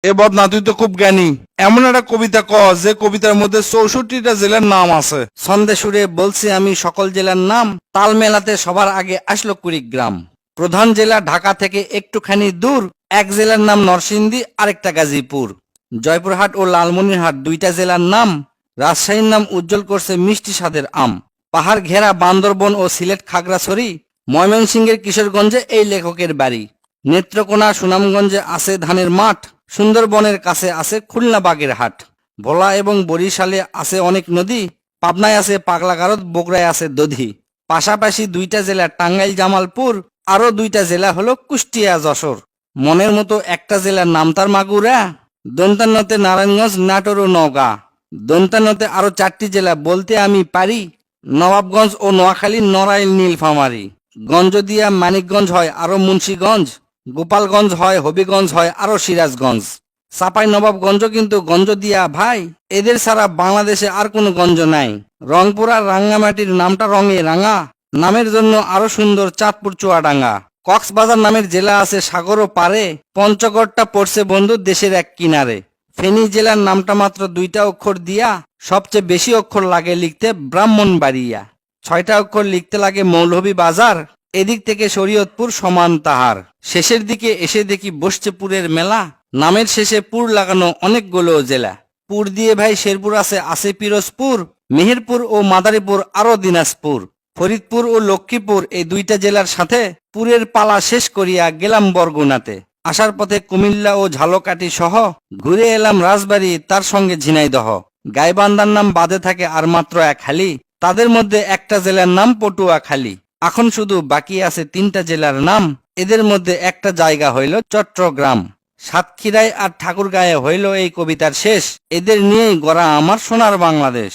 এ বদনা, তুই তো খুব জ্ঞানী। এমন একটা কবিতা ক যে কবিতার মধ্যে 64টা জেলার নাম আছে। ছন্দে সুরে বলছি আমি সকল জেলার নাম, তাল মেলাতে সবার আগে আসলো কুড়িগ্রাম। প্রধান জেলা ঢাকা থেকে একটুখানি দূর, এক জেলার নাম নরসিংদী, আরেকটা গাজীপুর। জয়পুরহাট ও লালমনিরহাট দুইটা জেলার নাম, রাজশাহীর নাম উজ্জ্বল করছে মিষ্টি স্বাদের আম। পাহাড় ঘেরা বান্দরবন ও সিলেট খাগড়াছড়ি, ময়মনসিংহের কিশোরগঞ্জে এই লেখকের বাড়ি। নেত্রকোনা সুনামগঞ্জে আছে ধানের মাঠ, সুন্দরবনের কাছে আছে খুলনা বাগের হাট। ভোলা এবং বরিশালে আছে অনেক নদী, পাবনায় আছে পাগলা গারদ, বগুড়ায় আছে দধি। পাশাপাশি দুইটা জেলা টাঙ্গাইল জামালপুর, আরো দুইটা জেলা হলো কুষ্টিয়া যশোর। মনের মতো একটা জেলার নাম তার মাগুরা, দন্তান্নতে নারায়ণগঞ্জ, নাটোর ও নওগাঁ। দন্তান্নতে আরো 4টি জেলা বলতে আমি পারি, নবাবগঞ্জ ও নোয়াখালী, নড়াইল, নীলফামারী। গঞ্জদিয়া মানিকগঞ্জ হয় আরো মুন্সীগঞ্জ, গোপালগঞ্জ হয়, হবিগঞ্জ হয় আরো সিরাজগঞ্জ। চাপাই নবাবগঞ্জ কিন্তু গঞ্জ দিয়া ভাই, এদের ছাড়া বাংলাদেশে আর কোনো গঞ্জ নাই। রংপুর আর রাঙ্গামাটির নামটা রঙে রাঙা, নামের জন্য আরো সুন্দর চাঁদপুর চুয়াডাঙ্গা। কক্সবাজার নামের জেলা আছে সাগরও পারে, পঞ্চগড়টা পড়ছে বন্ধু দেশের এক কিনারে। ফেনী জেলার নামটা মাত্র 2টা অক্ষর দিয়া, সবচেয়ে বেশি অক্ষর লাগে লিখতে ব্রাহ্মণবাড়িয়া। 6টা অক্ষর লিখতে লাগে মৌলভীবাজার, এদিক থেকে শরীয়তপুর সমান তাহার। শেষের দিকে এসে দেখি বসছে পুরের মেলা, নামের শেষে পুর লাগানো অনেকগুলো জেলা। পুর দিয়ে ভাই শেরপুর আছে পিরোজপুর, মেহেরপুর ও মাদারীপুর আরো দিনাজপুর। ফরিদপুর ও লক্ষ্মীপুর এই দুইটা জেলার সাথে পুরের পালা শেষ করিয়া গেলাম বরগুনাতে। আসার পথে কুমিল্লা ও ঝালকাঠি সহ ঘুরে এলাম রাজবাড়ী, তার সঙ্গে ঝিনাইদহ। গাইবান্ধার নাম বাদে থাকে আর মাত্র এক হালি, তাদের মধ্যে একটা জেলার নাম পটুয়াখালী। এখন শুধু বাকি আছে 3টা জেলার নাম, এদের মধ্যে একটা জায়গা হইল চট্টগ্রাম। সাতক্ষীরায় আর ঠাকুরগাঁয়ে হইল এই কবিতার শেষ। এদের নিয়েই গড়া আমার সোনার বাংলাদেশ।